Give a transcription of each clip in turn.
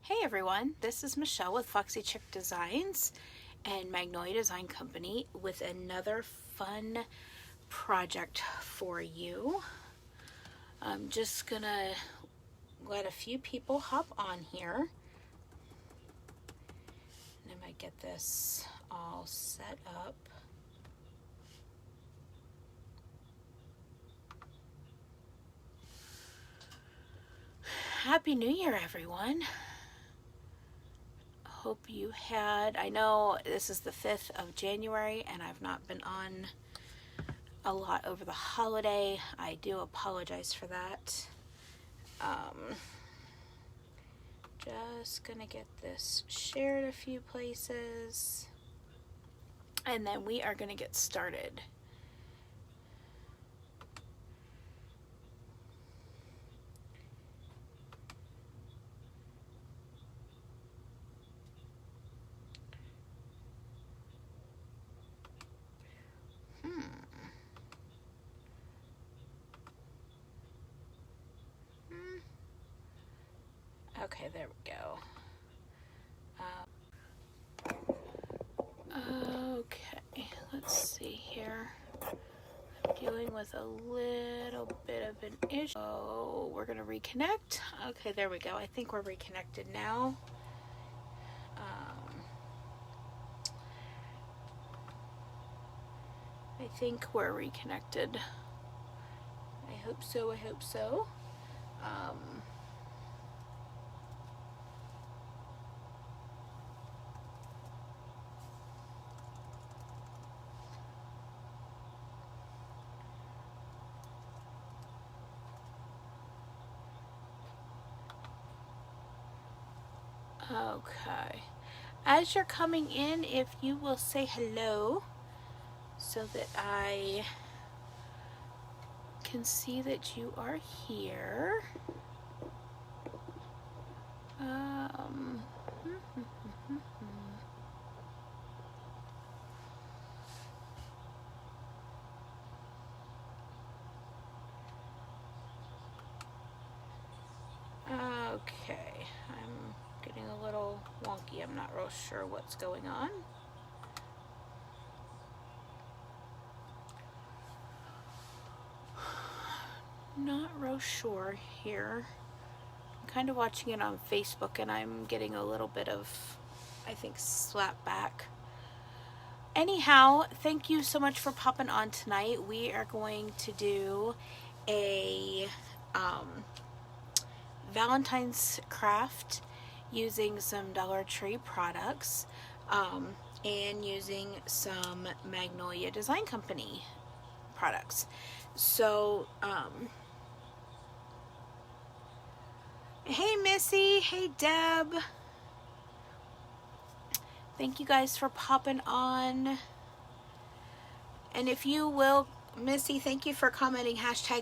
Hey everyone, this is Michelle with Foxy Chick Designs and Magnolia Design Company with another fun project for you. I'm just gonna let a few people hop on here and I might get this all set up. Happy New Year everyone. Hope you had, I know this is the 5th of January and I've not been on a lot over the holiday. I do apologize for that. Just gonna get this shared a few places and then we are gonna get started. Okay, there we go. Okay, let's see here. I'm dealing with a little bit of an issue. Oh, we're gonna reconnect. Okay, there we go. I think we're reconnected now. I think we're reconnected. I hope so, I hope so. Okay. As you're coming in, if you will say hello so that I can see that you are here. Okay, I'm getting a little wonky. I'm not real sure what's going on. Not real sure here. I'm kind of watching it on Facebook and I'm getting a little bit of, I think, slap back. Anyhow, thank you so much for popping on tonight. We are going to do a Valentine's craft using some Dollar Tree products and using some Magnolia Design Company products. So, hey Missy, hey Deb. Thank you guys for popping on. And if you will, Missy, thank you for commenting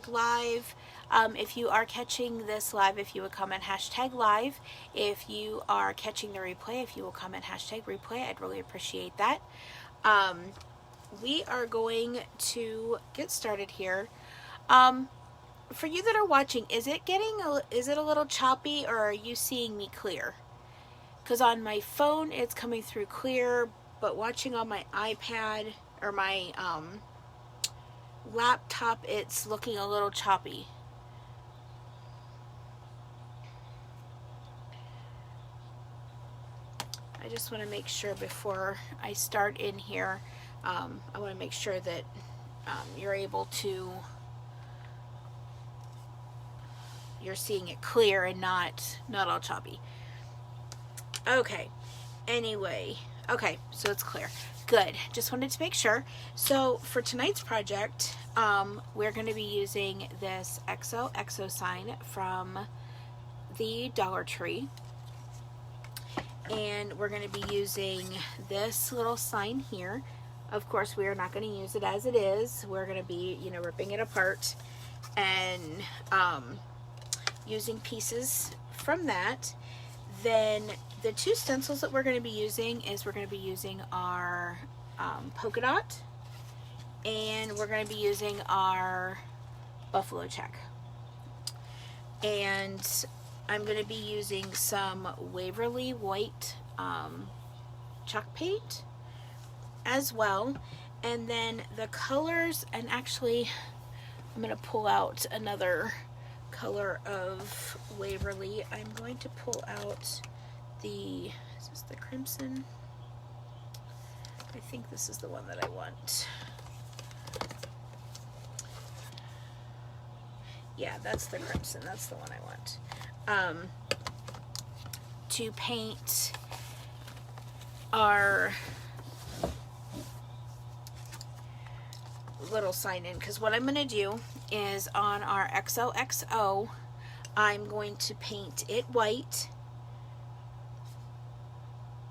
#live. If you are catching this live, if you would comment #live. If you are catching the replay, if you will comment #replay, I'd really appreciate that. We are going to get started here. For you that are watching, is it a little choppy or are you seeing me clear? Because on my phone it's coming through clear, but watching on my iPad or my laptop, it's looking a little choppy. I just want to make sure before I start in here, I want to make sure that you're seeing it clear and not all choppy. Okay, anyway, okay, so it's clear. Good, just wanted to make sure. So for tonight's project, we're going to be using this XoXo sign from the Dollar Tree. And we're going to be using this little sign here. Of course, we are not going to use it as it is. We're going to be, ripping it apart and using pieces from that. Then the two stencils that we're going to be using is we're going to be using our polka dot and we're going to be using our buffalo check. And I'm going to be using some Waverly White chalk paint as well. And then the colors, and actually I'm going to pull out another color of Waverly. I'm going to pull out the, is this the crimson? I think this is the one that I want. Yeah, that's the crimson. That's the one I want. To paint our little sign in, because what I'm going to do is on our XoXo, I'm going to paint it white.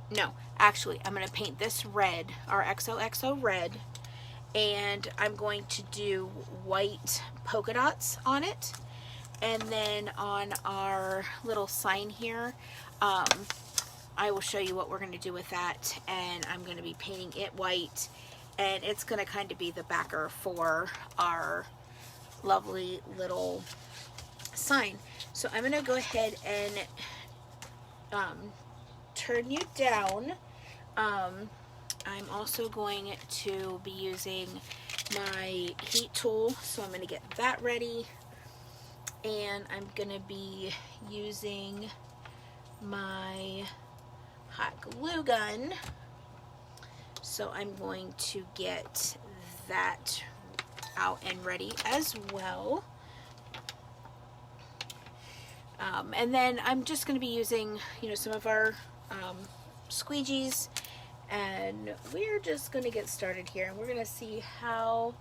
No, actually, I'm going to paint this red, our XoXo red, and I'm going to do white polka dots on it. And then on our little sign here, I will show you what we're going to do with that, and I'm going to be painting it white, and it's going to kind of be the backer for our lovely little sign. So I'm going to go ahead and turn you down. I'm also going to be using my heat tool, so I'm going to get that ready, and I'm going to be using my hot glue gun, so I'm going to get that out and ready as well. And then I'm just going to be using, you know, some of our squeegees, and we're just going to get started here, and we're going to see how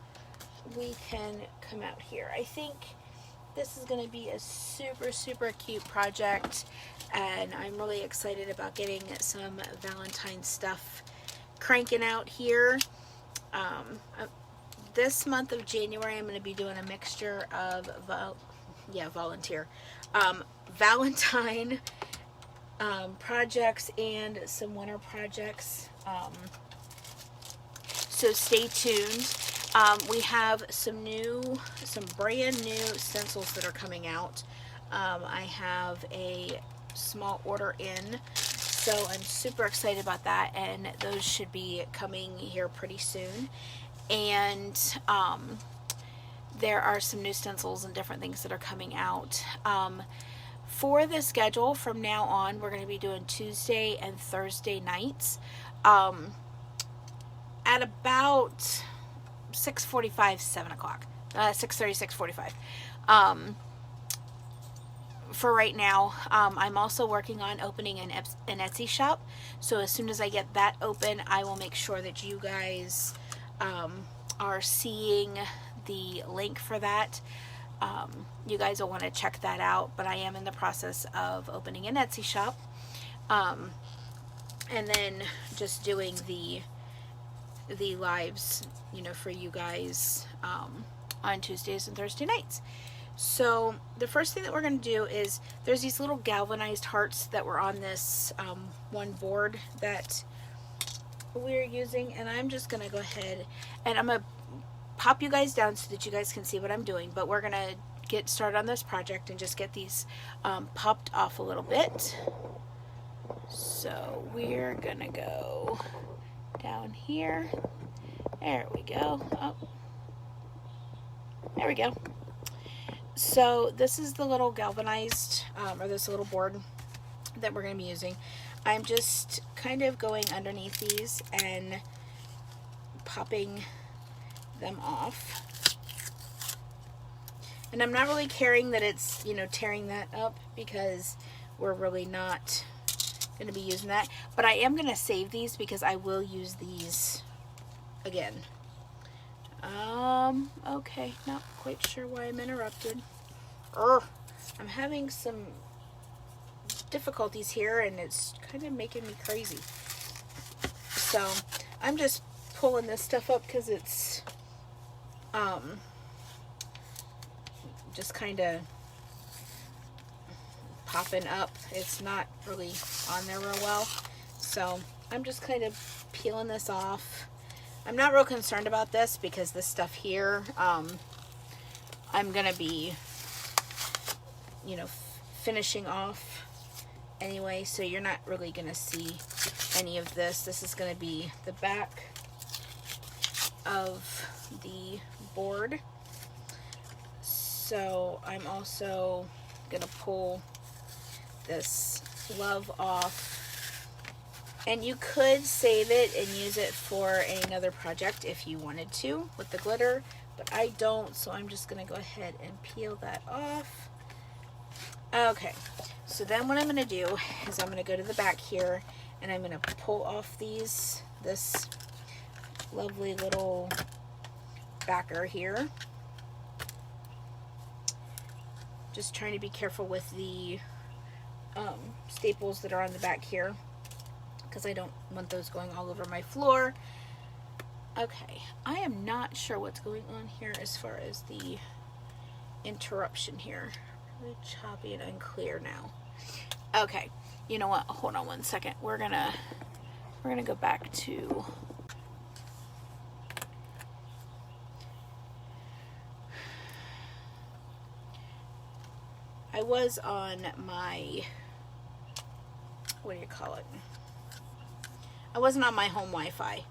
we can come out here. I think this is going to be a super cute project, and I'm really excited about getting some Valentine stuff cranking out here. This month of January, I'm going to be doing a mixture of Valentine projects and some winter projects. So stay tuned. We have some brand new stencils that are coming out. I have a small order in, so I'm super excited about that, and those should be coming here pretty soon. And there are some new stencils and different things that are coming out. For the schedule from now on, we're going to be doing Tuesday and Thursday nights at about 6:45, 7 o'clock, 6:30, 6:45. For right now, I'm also working on opening an Etsy shop. So as soon as I get that open, I will make sure that you guys are seeing the link for that. You guys will want to check that out, but I am in the process of opening an Etsy shop, and then just doing the lives, you know, for you guys on Tuesdays and Thursday nights. So the first thing that we're going to do is, there's these little galvanized hearts that were on this one board that we're using, and I'm just going to go ahead and I'm going to pop you guys down so that you guys can see what I'm doing. But we're going to get started on this project and just get these popped off a little bit. So we're going to go down here. There we go. Oh, there we go. So this is the little galvanized, or this little board that we're going to be using. I'm just kind of going underneath these and popping them off. And I'm not really caring that it's, you know, tearing that up, because we're really not going to be using that. But I am going to save these because I will use these again. Okay, not quite sure why I'm interrupted. I'm having some difficulties here, and it's kind of making me crazy. So I'm just pulling this stuff up because it's just kind of popping up. It's not really on there real well, so I'm just kind of peeling this off. I'm not real concerned about this because this stuff here, I'm gonna be, you know, finishing off anyway, so you're not really gonna see any of this. This is gonna be the back of the board. So I'm also gonna pull this love off, and you could save it and use it for another project if you wanted to with the glitter, but I don't, so I'm just gonna go ahead and peel that off. Okay, so then what I'm gonna do is I'm gonna go to the back here and I'm gonna pull off this lovely little backer here. Just trying to be careful with the staples that are on the back here, because I don't want those going all over my floor. Okay, I am not sure what's going on here as far as the interruption here. Really choppy and unclear now. Okay, you know what? Hold on one second. We're gonna go back to I was on my, what do you call it? I wasn't on my home Wi-Fi,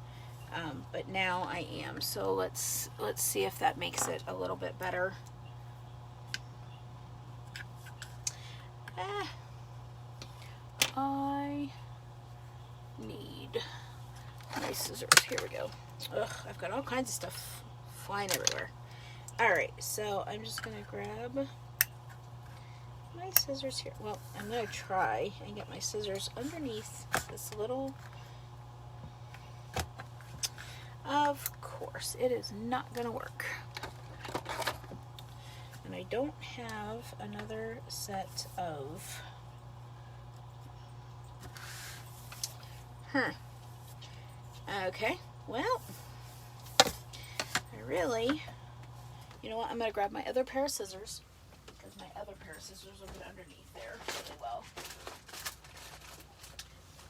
but now I am. So let's see if that makes it a little bit better. I need my scissors. Here we go. Ugh, I've got all kinds of stuff flying everywhere. All right, so I'm just gonna grab my scissors here. Well, I'm gonna try and get my scissors underneath this little. Of course, it is not gonna work. And I don't have another set of okay, well, you know what, I'm gonna grab my other pair of scissors, because my other pair of scissors will get underneath there really well.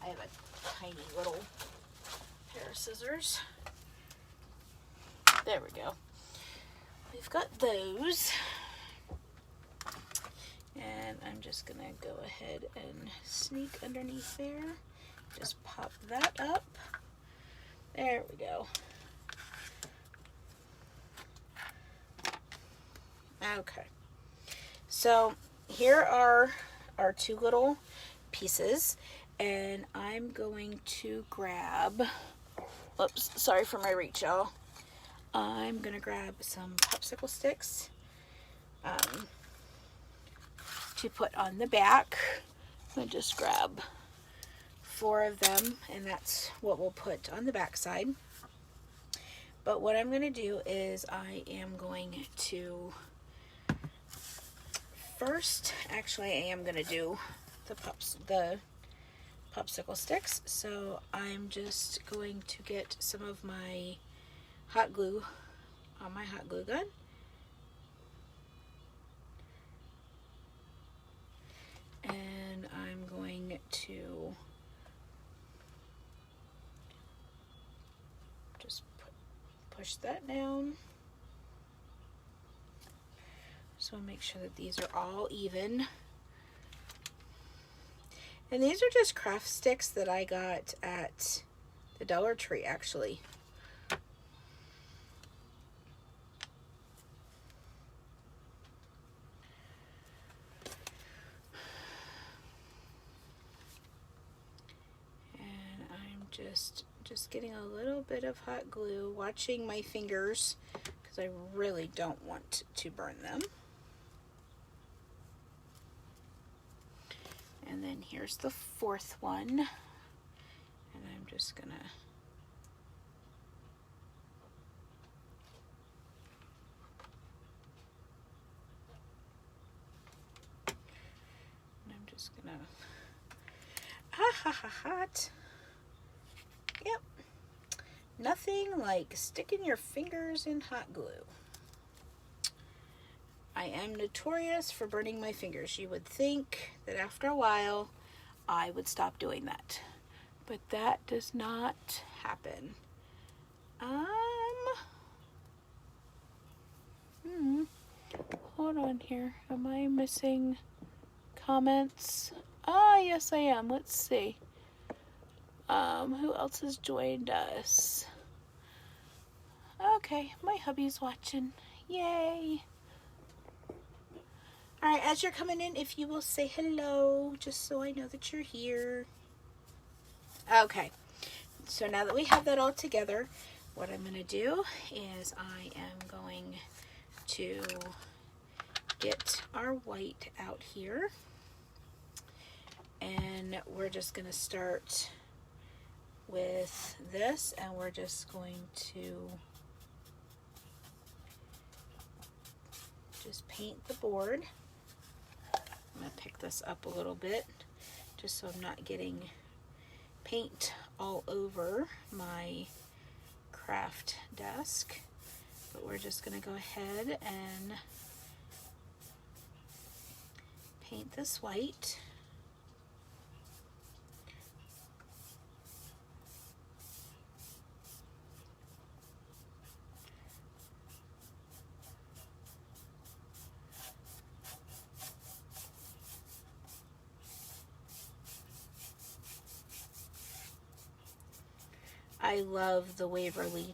I have a tiny little pair of scissors. There we go. We've got those. And I'm just gonna go ahead and sneak underneath there. Just pop that up. There we go. Okay. So here are our two little pieces, and I'm going to grab, oops, sorry for my reach, y'all. I'm gonna grab some popsicle sticks to put on the back. I'm gonna just grab 4 of them, and that's what we'll put on the back side. But what I'm gonna do is I am going to first, actually I am gonna do the popsicle sticks. So I'm just going to get some of my hot glue on my hot glue gun. And I'm going to just push that down. So make sure that these are all even. And these are just craft sticks that I got at the Dollar Tree, actually. Just getting a little bit of hot glue, watching my fingers because I really don't want to burn them. And then here's the 4th one, and I'm just gonna hot. Yep. Nothing like sticking your fingers in hot glue. I am notorious for burning my fingers. You would think that after a while I would stop doing that, but that does not happen. Hold on here. Am I missing comments? Ah, yes I am. Let's see. Who else has joined us? Okay, my hubby's watching. Yay! Alright, as you're coming in, if you will say hello, just so I know that you're here. Okay, so now that we have that all together, what I'm going to do is I am going to get our white out here. And we're just going to start with this, and we're just going to just paint the board. I'm going to pick this up a little bit just so I'm not getting paint all over my craft desk. But we're just going to go ahead and paint this white. I love the Waverly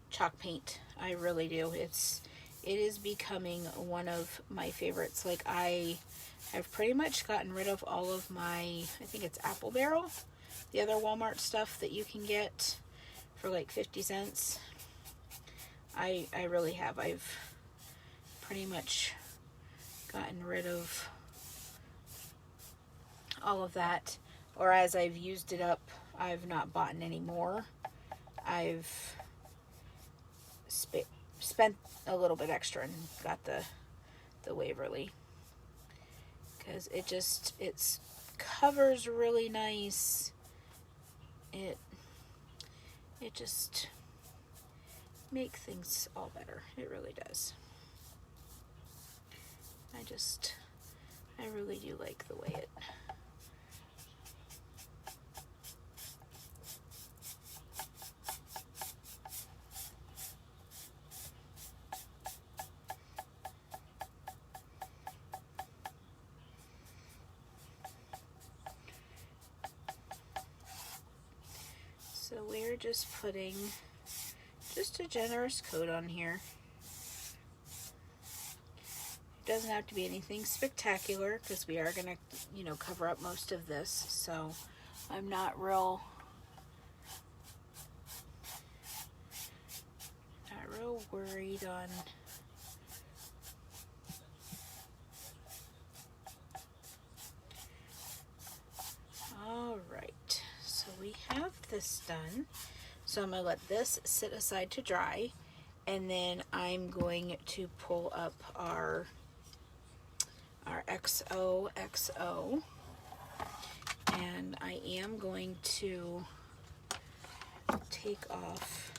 chalk paint. I really do. It is becoming one of my favorites. Like, I have pretty much gotten rid of all of my, I think it's Apple Barrel, the other Walmart stuff that you can get for like 50 cents. I really have. I've pretty much gotten rid of all of that, or as I've used it up, I've not bought any more. I've spent a little bit extra and got the Waverly, because it covers really nice. It just makes things all better. It really does. I really do like the way it. So we're just putting just a generous coat on here. It doesn't have to be anything spectacular because we are going to, cover up most of this. So I'm not real worried on all right. So we have this done. So I'm going to let this sit aside to dry, and then I'm going to pull up our XoXo, and I am going to take off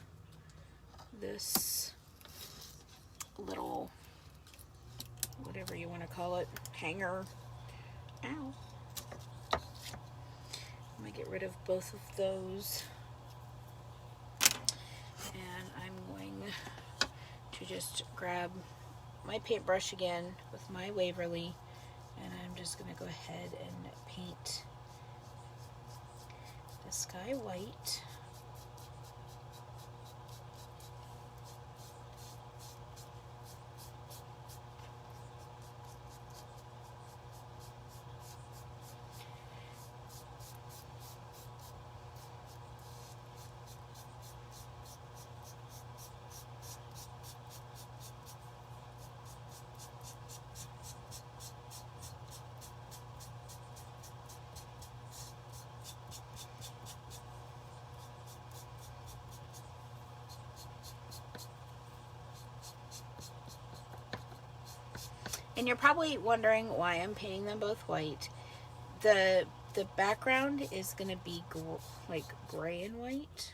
this little, whatever you want to call it, hanger. Ow. I'm going to get rid of both of those. And I'm going to just grab my paintbrush again with my Waverly, and I'm just going to go ahead and paint the sky white. And you're probably wondering why I'm painting them both white. The background is going to be like gray and white.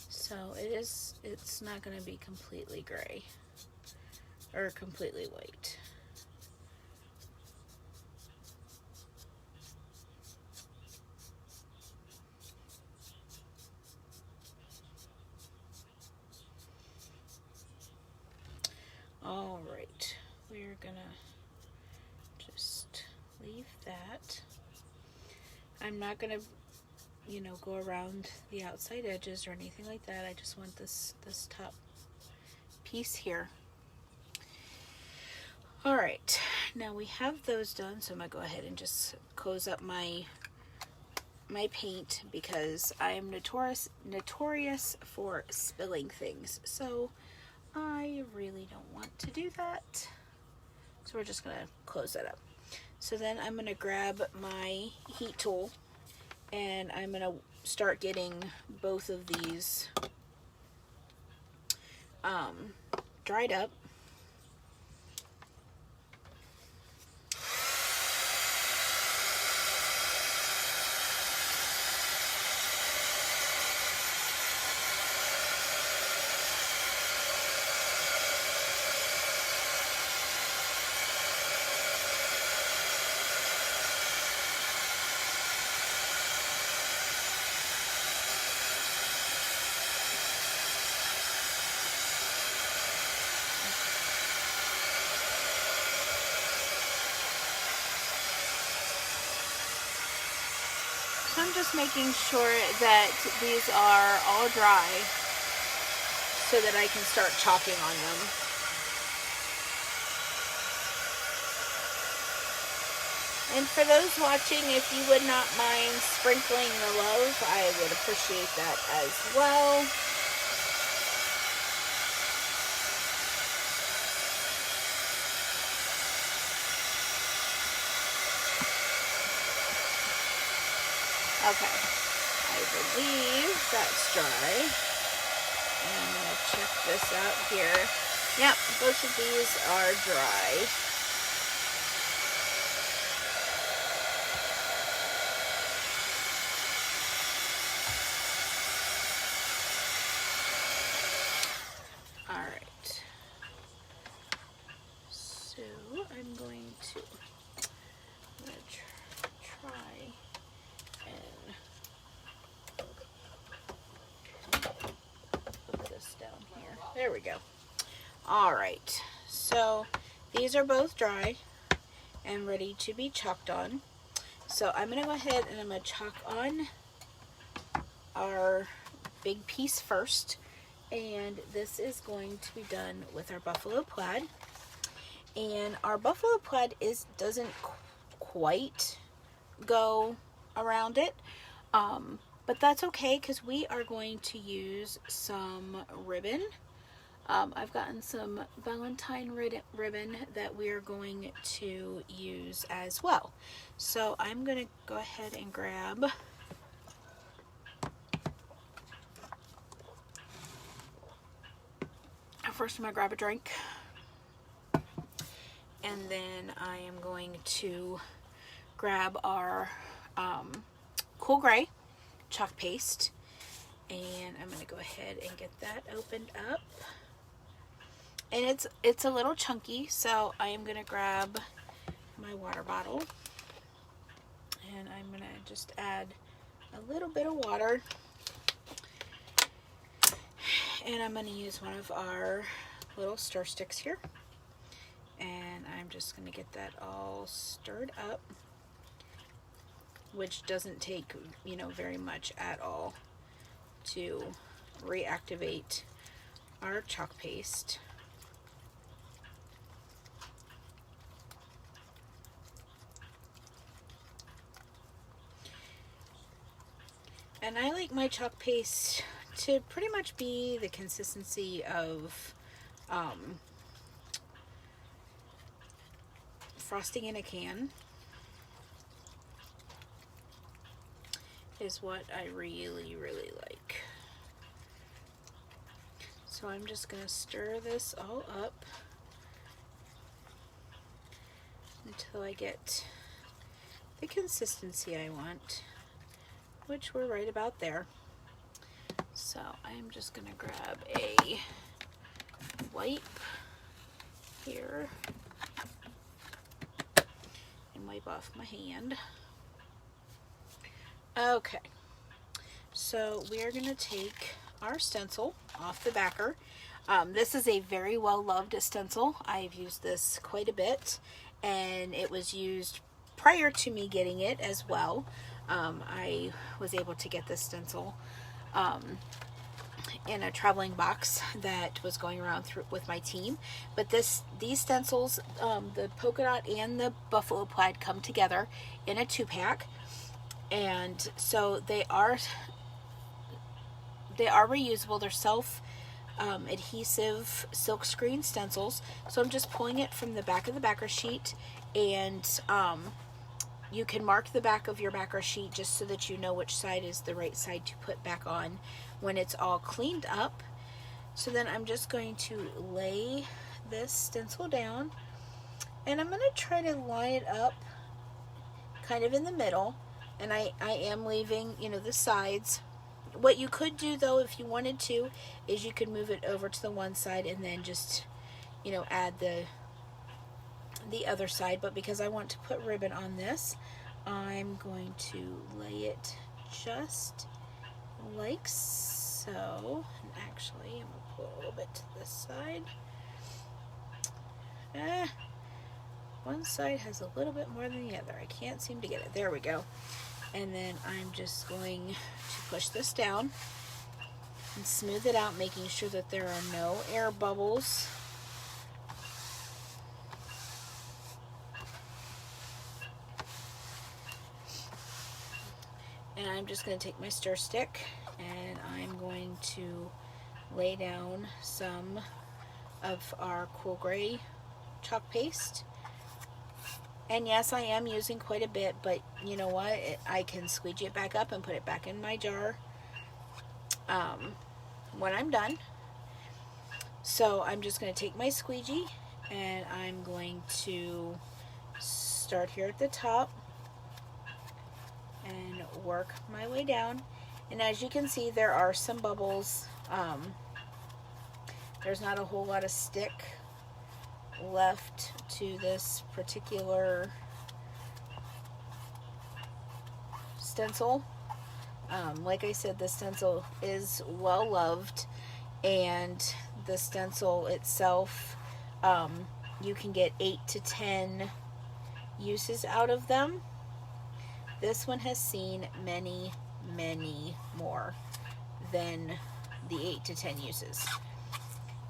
So it's not going to be completely gray or completely white. All right, we're gonna just leave that. I'm not gonna, you know, go around the outside edges or anything like that. I just want this top piece here. All right, now we have those done, so I'm gonna go ahead and just close up my paint because I am notorious for spilling things. So I really don't want to do that. So we're just gonna close that up. So then I'm gonna grab my heat tool and I'm gonna start getting both of these dried up. So I'm just making sure that these are all dry so that I can start chalking on them. And for those watching, if you would not mind sprinkling the love, I would appreciate that as well. Okay, I believe that's dry. And I'm going to check this out here. Yep, both of these are dry. Alright, so I'm going to try and put this down here. There we go. Alright, so these are both dry and ready to be chalked on. So I'm going to go ahead and I'm going to chalk on our big piece first. And this is going to be done with our buffalo plaid. And our buffalo plaid doesn't quite go around it. But that's okay because we are going to use some ribbon. I've gotten some Valentine ribbon that we are going to use as well. So I'm going to go ahead and grab first. I'm going to grab a drink. And then I am going to grab our cool gray chalk paste. And I'm going to go ahead and get that opened up. And it's a little chunky, so I am going to grab my water bottle. And I'm going to just add a little bit of water. And I'm going to use one of our little stir sticks here. And I'm just going to get that all stirred up, which doesn't take, you know, very much at all to reactivate our chalk paste. And I like my chalk paste to pretty much be the consistency of frosting in a can is what I really, really like. So I'm just going to stir this all up until I get the consistency I want, which we're right about there. So I'm just going to grab a wipe here and wipe off my hand. Okay, so we are going to take our stencil off the backer. This is a very well loved stencil. I've used this quite a bit, and it was used prior to me getting it as well. I was able to get this stencil in a traveling box that was going around with my team. But these stencils, the polka dot and the buffalo plaid, come together in a 2-pack, and so they are reusable. They're self adhesive silk screen stencils. So I'm just pulling it from the back of the backer sheet, and you can mark the back of your backer sheet just so that you know which side is the right side to put back on when it's all cleaned up. So then I'm just going to lay this stencil down, and I'm going to try to line it up kind of in the middle, and I am leaving, you know, the sides. What you could do though, if you wanted to, is you could move it over to the one side and then just, you know, add the other side. But because I want to put ribbon on this, I'm going to lay it just like so. And actually, I'm going to pull a little bit to this side. One side has a little bit more than the other. I can't seem to get it. There we go. And then I'm just going to push this down and smooth it out, making sure that there are no air bubbles. And I'm just going to take my stir stick, and I'm going to lay down some of our cool gray chalk paste. And yes, I am using quite a bit, but you know what? I can squeegee it back up and put it back in my jar when I'm done. So I'm just going to take my squeegee, and I'm going to start here at the top and work my way down. And as you can see, there are some bubbles. There's not a whole lot of stick left to this particular stencil. Like I said, the stencil is well loved, and the stencil itself, you can get 8 to 10 uses out of them. This one has seen many, many more than the 8 to 10 uses.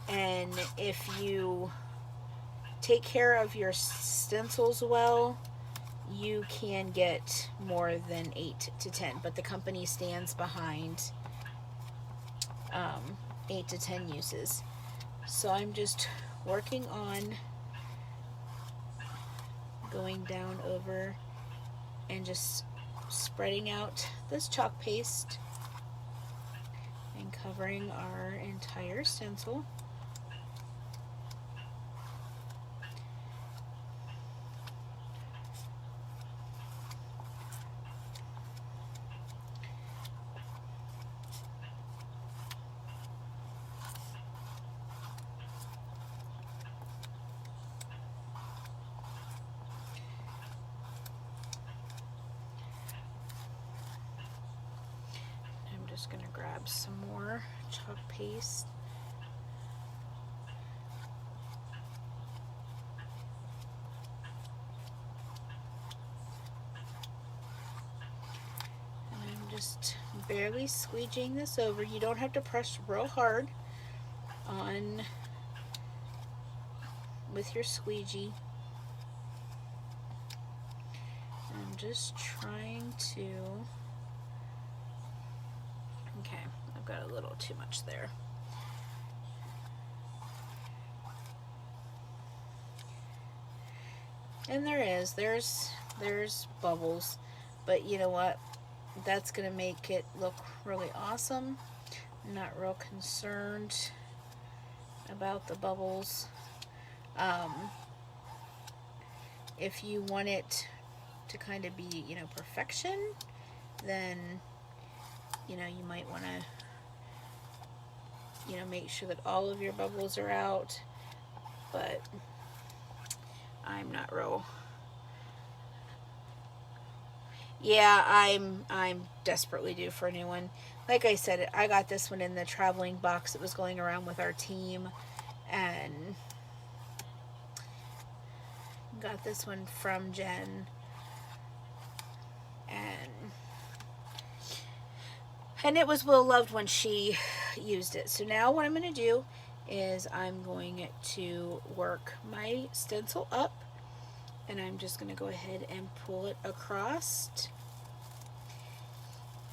And if you take care of your stencils well, you can get more than 8 to 10, but the company stands behind 8 to 10 uses. So I'm just working on going down over and just spreading out this chalk paste and covering our entire stencil. Just going to grab some more chalk paste. And I'm just barely squeegeeing this over. You don't have to press real hard on with your squeegee. I'm just trying to... Okay, I've got a little too much there. And there's bubbles, but you know what? That's gonna make it look really awesome. I'm not real concerned about the bubbles. If you want it to kind of be, you know, perfection, then you know, you might want to, you know, make sure that all of your bubbles are out, but I'm not real. Yeah, I'm desperately due for a new one. like I said, I got this one in the traveling box that was going around with our team, and got this one from Jen, and it was well loved when she used it. So now what I'm going to do is I'm going to work my stencil up, and I'm just going to go ahead and pull it across.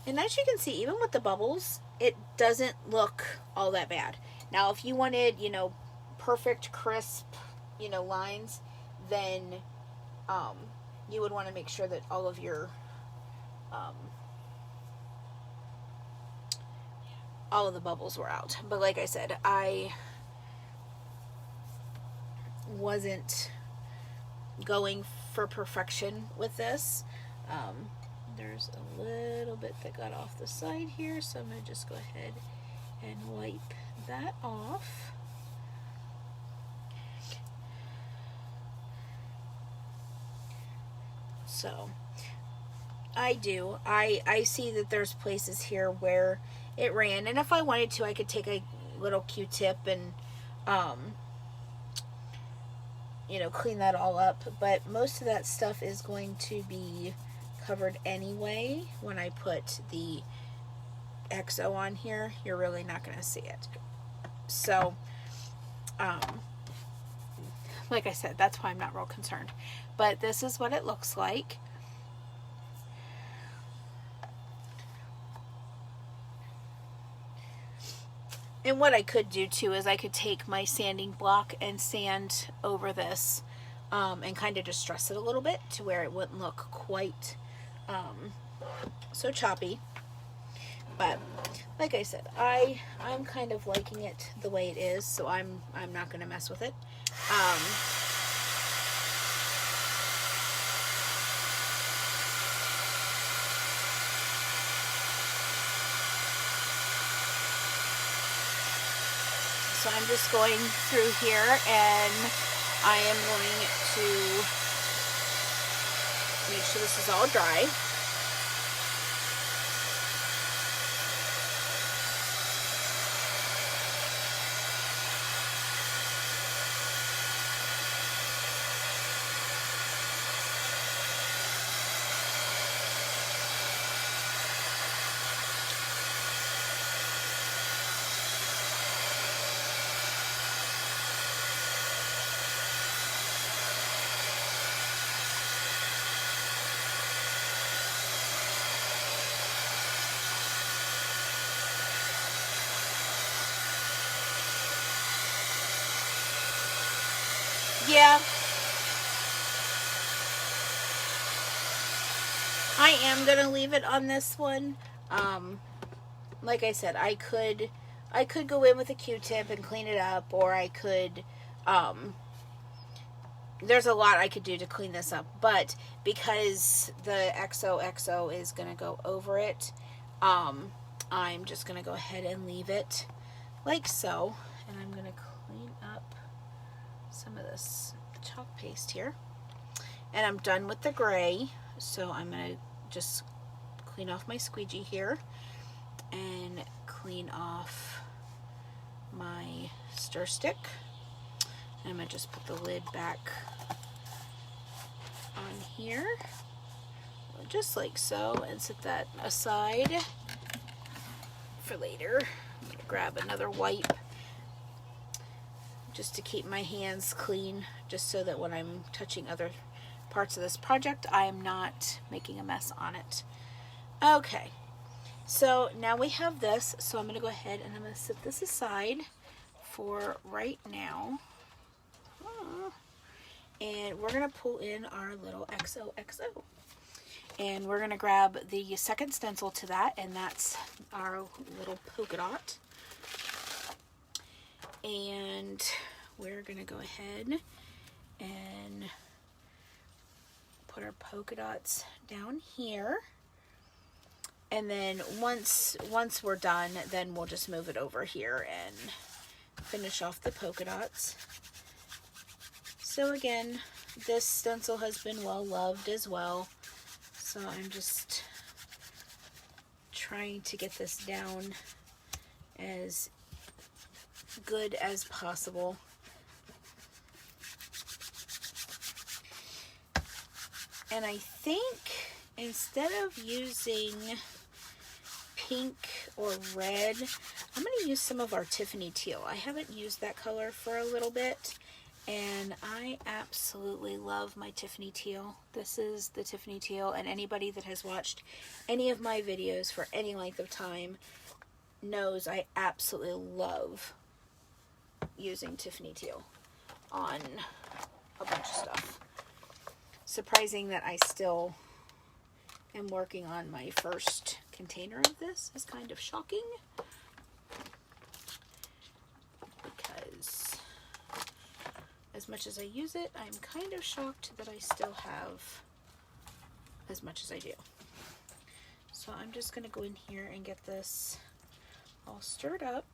And as you can see, even with the bubbles, it doesn't look all that bad. Now, if you wanted, you know, perfect, crisp, you know, lines, then you would want to make sure that all of your all of the bubbles were out. But like I said, I wasn't going for perfection with this. There's a little bit that got off the side here, so I'm going to just go ahead and wipe that off. So I see that there's places here where it ran, and if I wanted to, I could take a little Q-tip and you know, clean that all up, but most of that stuff is going to be covered anyway. When I put the XO on here, you're really not going to see it. So like I said, that's why I'm not real concerned. But this is what it looks like. And what I could do too is I could take my sanding block and sand over this and kind of distress it a little bit to where it wouldn't look quite so choppy. But like I said, I'm kind of liking it the way it is, so I'm not going to mess with it. So I'm just going through here, and I am going to make sure this is all dry. Yeah, I am going to leave it on this one. Like I said, I could go in with a Q-tip and clean it up, or I could, there's a lot I could do to clean this up, but because the XoXo is going to go over it, I'm just going to go ahead and leave it like so, and I'm going to clean up some of this chalk paste here, and I'm done with the gray, so I'm going to just clean off my squeegee here and clean off my stir stick, and I'm going to just put the lid back on here just like so and set that aside for later. I'm going to grab another wipe just to keep my hands clean, just so that when I'm touching other parts of this project, I am not making a mess on it. Okay, so now we have this, so I'm going to go ahead and I'm going to set this aside for right now. And we're going to pull in our little XoXo. And we're going to grab the second stencil to that, and that's our little polka dot. And we're going to go ahead and put our polka dots down here. And then once we're done, then we'll just move it over here and finish off the polka dots. So again, this stencil has been well loved as well. So I'm just trying to get this down as good as possible. And I think instead of using pink or red, I'm going to use some of our Tiffany teal. I haven't used that color for a little bit, and I absolutely love my Tiffany teal. This is the Tiffany teal, and anybody that has watched any of my videos for any length of time knows I absolutely love using Tiffany teal on a bunch of stuff. Surprising that I still am working on my first container of this is kind of shocking, because as much as I use it, I'm kind of shocked that I still have as much as I do. So I'm just going to go in here and get this all stirred up.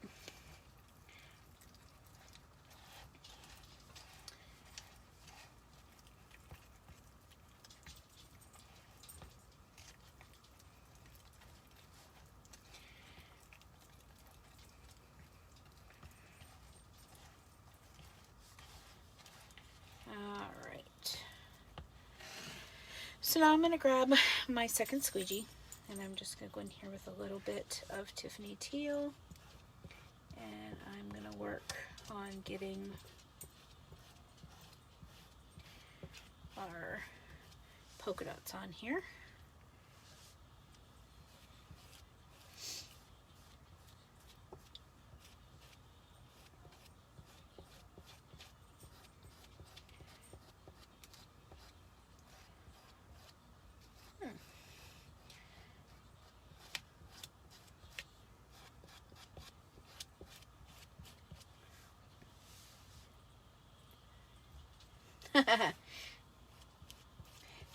So now I'm going to grab my second squeegee, and I'm just going to go in here with a little bit of Tiffany teal, and I'm going to work on getting our polka dots on here.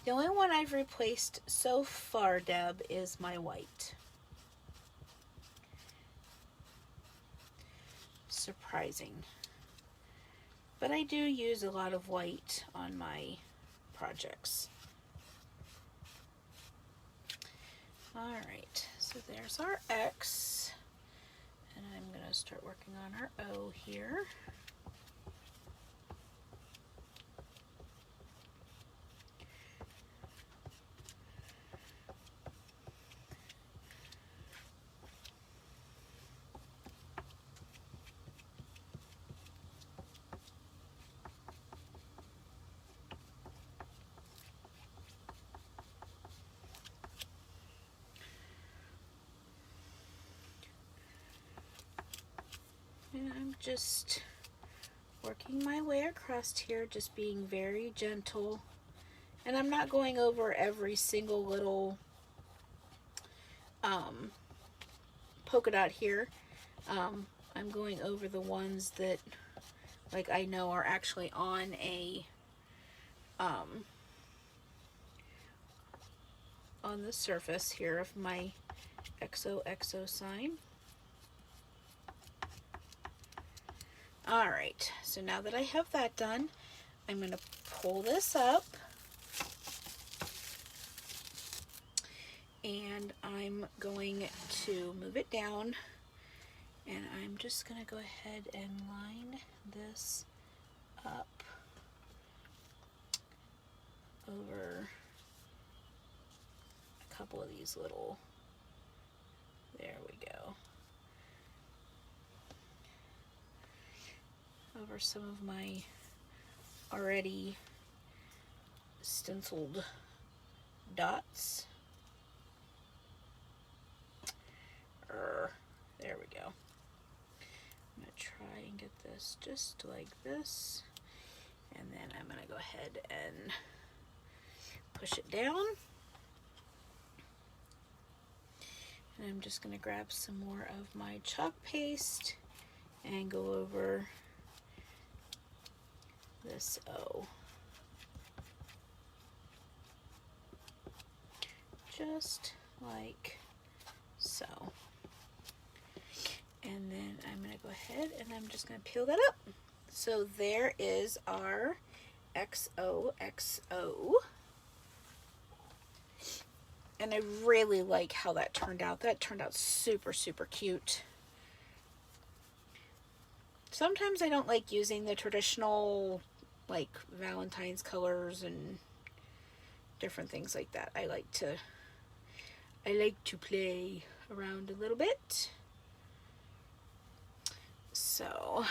The only one I've replaced so far, Deb, is my white. Surprising. But I do use a lot of white on my projects. Alright, so there's our X. And I'm going to start working on our O here. And I'm just working my way across here, just being very gentle. And I'm not going over every single little polka dot here. I'm going over the ones that, like, I know are actually on a on the surface here of my XoXo sign. Alright, so now that I have that done, I'm going to pull this up, and I'm going to move it down, and I'm just going to go ahead and line this up over a couple of these little, there we go, over some of my already stenciled dots. There we go. I'm going to try and get this just like this, and then I'm going to go ahead and push it down. And I'm just going to grab some more of my chalk paste and go over this O. Just like so. And then I'm going to go ahead and I'm just going to peel that up. So there is our XoXo. And I really like how that turned out. That turned out super, super cute. Sometimes I don't like using the traditional, like, Valentine's colors and different things like that. I like to play around a little bit. So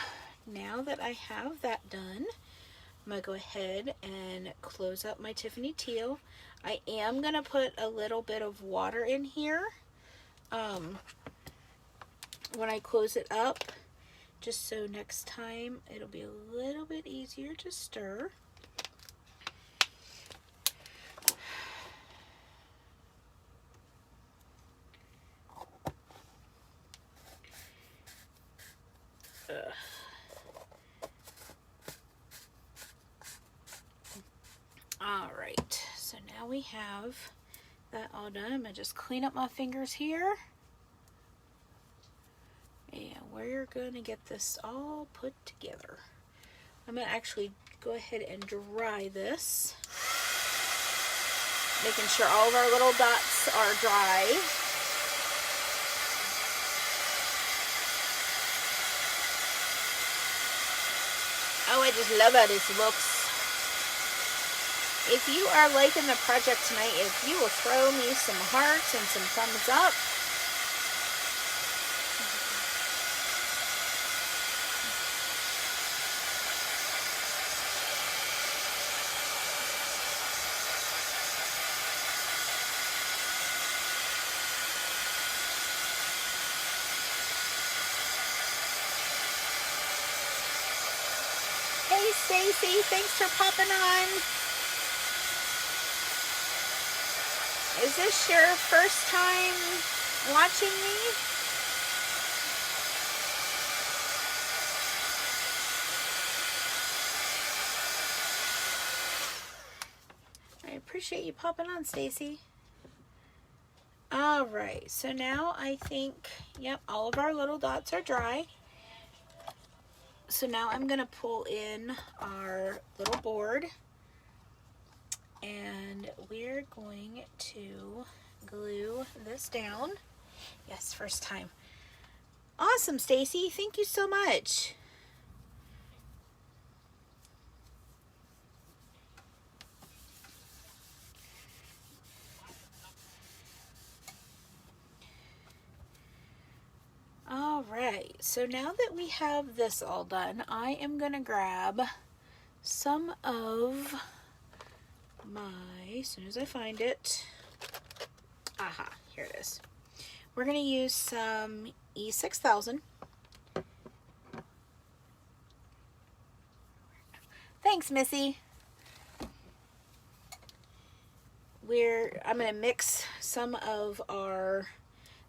now that I have that done, I'm going to go ahead and close up my Tiffany teal. I am going to put a little bit of water in here when I close it up, just so next time it'll be a little bit easier to stir. Alright, so now we have that all done. I'm going to just clean up my fingers here. And we're going to get this all put together. I'm going to actually go ahead and dry this. Making sure all of our little dots are dry. Oh, I just love how this looks. If you are liking the project tonight, if you will throw me some hearts and some thumbs up. Hey Stacy, thanks for popping on. Is this your first time watching me? I appreciate you popping on, Stacy. Alright, so now I think, yep, all of our little dots are dry. So now I'm going to pull in our little board. And we're going to glue this down. Yes, first time. Awesome, Stacy. Thank you so much. All right, so now that we have this all done, I am going to grab some of my, as soon as I find it, aha, here it is. We're going to use some E6000. Thanks, Missy. I'm going to mix some of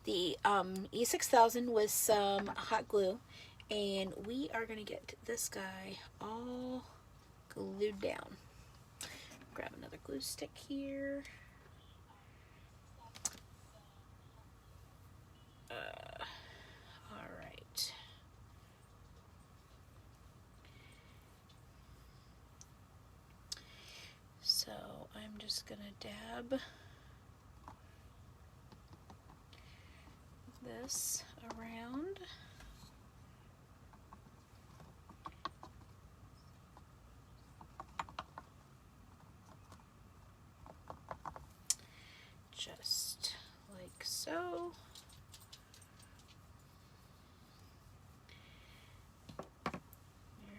the E6000 with some hot glue, and we are going to get this guy all glued down. Grab another glue stick here. All right. So I'm just going to dab this around. Just like so.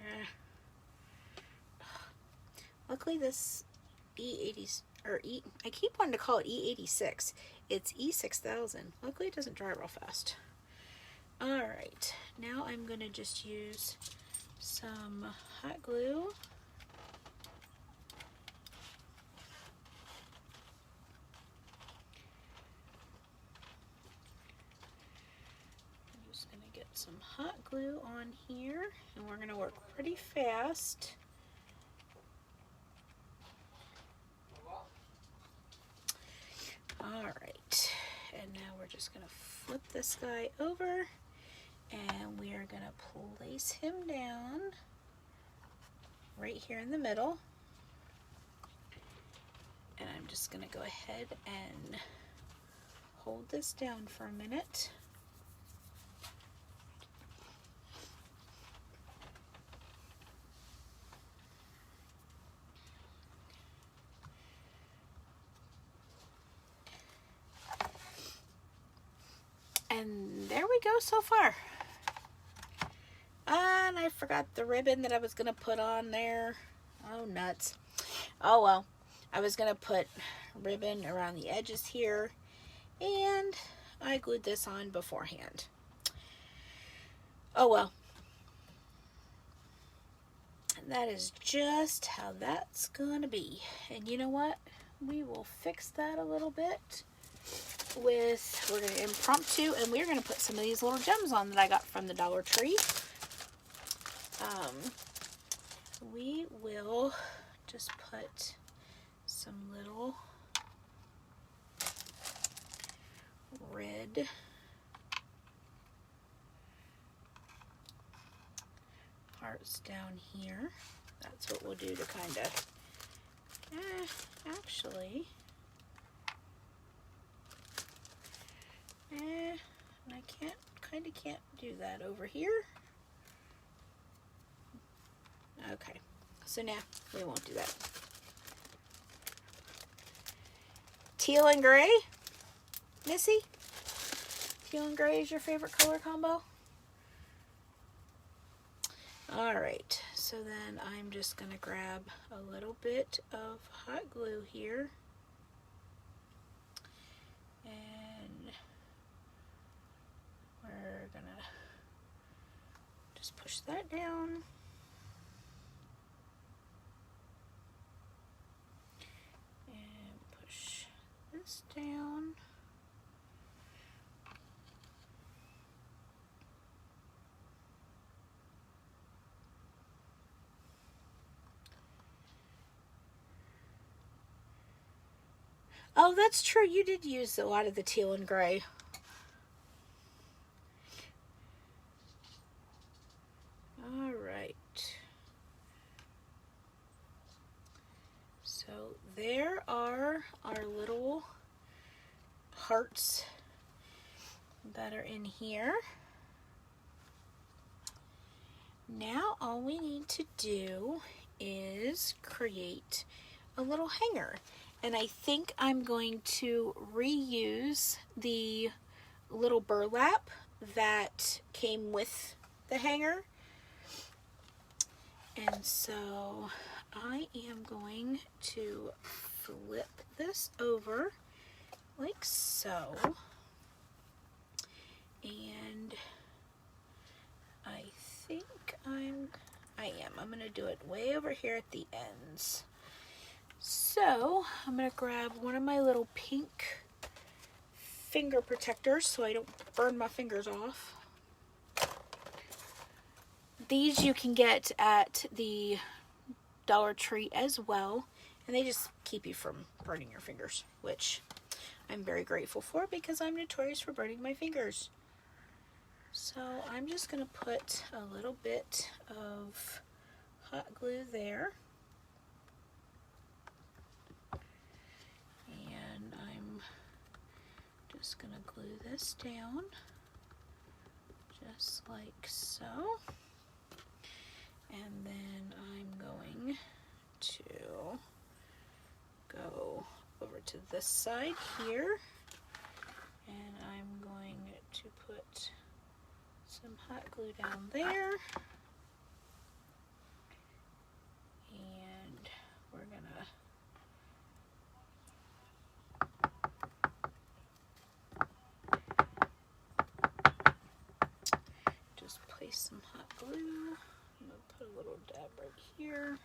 Yeah. Luckily this E80s, or I keep wanting to call it E86. It's E6000. Luckily it doesn't dry real fast. Alright, now I'm going to just use some hot glue. I'm just going to get some hot glue on here, and we're going to work pretty fast. Alright, and now we're just going to flip this guy over, and we are going to place him down right here in the middle. And I'm just going to go ahead and hold this down for a minute. And there we go so far. And I forgot the ribbon that I was going to put on there. Oh, nuts. Oh, well. I was going to put ribbon around the edges here. And I glued this on beforehand. Oh, well. And that is just how that's going to be. And you know what? We will fix that a little bit with, we're going to impromptu, and we're going to put some of these little gems on that I got from the Dollar Tree. We will just put some little red hearts down here. That's what we'll do to kind of, actually, and I can't do that over here. Okay, so now we won't do that. Teal and gray, Missy? Teal and gray is your favorite color combo? Alright, so then I'm just going to grab a little bit of hot glue here. And we're going to just push that down. And push this down. Oh, that's true. You did use a lot of the teal and gray. All right. So there are our little hearts that are in here. Now all we need to do is create a little hanger. And I think I'm going to reuse the little burlap that came with the hanger. And so I am going to flip this over like so. And I think I'm going to do it way over here at the ends. So I'm going to grab one of my little pink finger protectors so I don't burn my fingers off. These you can get at the Dollar Tree as well, and they just keep you from burning your fingers, which I'm very grateful for because I'm notorious for burning my fingers. So I'm just going to put a little bit of hot glue there. And I'm just going to glue this down just like so. And then I'm going to go over to this side here, and I'm going to put some hot glue down there, and we're gonna just place some hot glue. I'm gonna put a little dab right here.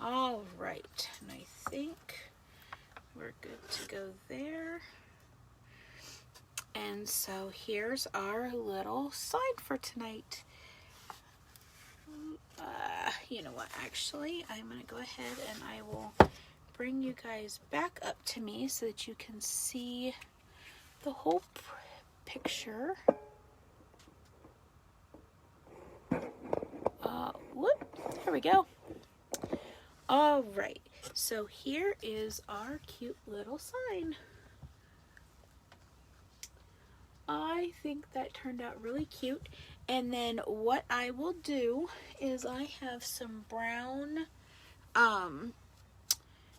All right, and I think we're good to go there. And so here's our little sign for tonight. You know what, actually, I'm going to go ahead and I will bring you guys back up to me so that you can see the whole picture. whoop, there we go. All right, so here is our cute little sign. I think that turned out really cute. And then what I will do is I have some brown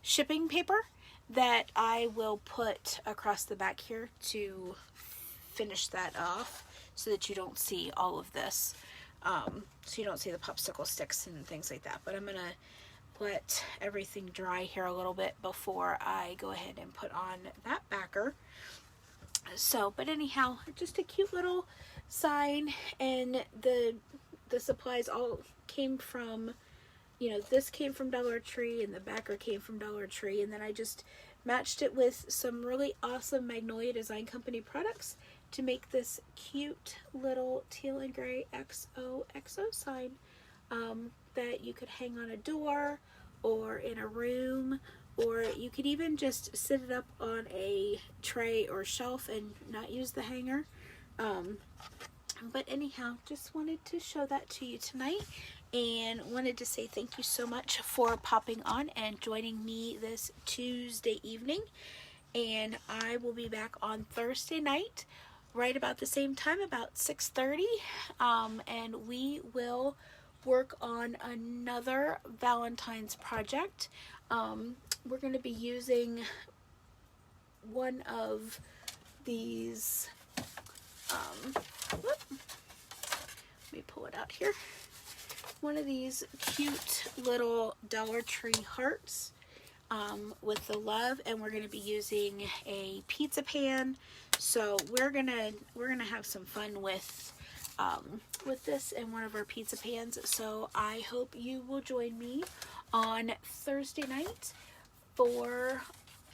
shipping paper that I will put across the back here to finish that off so that you don't see all of this. So you don't see the popsicle sticks and things like that. But I'm going to let everything dry here a little bit before I go ahead and put on that backer. So, but anyhow, just a cute little sign, and the supplies all came from, you know, this came from Dollar Tree and the backer came from Dollar Tree, and then I just matched it with some really awesome Magnolia Design Company products to make this cute little teal and gray XoXo sign that you could hang on a door or in a room, or you could even just sit it up on a tray or shelf and not use the hanger. But anyhow, just wanted to show that to you tonight, and wanted to say thank you so much for popping on and joining me this Tuesday evening. And I will be back on Thursday night right about the same time, about 6:30, and we will work on another Valentine's project. We're going to be using one of these, let me pull it out here, one of these cute little Dollar Tree hearts with the love, and we're going to be using a pizza pan. So we're gonna have some fun with this in one of our pizza pans. So I hope you will join me on Thursday night for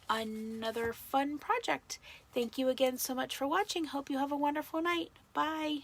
another fun project. Thank you again so much for watching. Hope you have a wonderful night. Bye.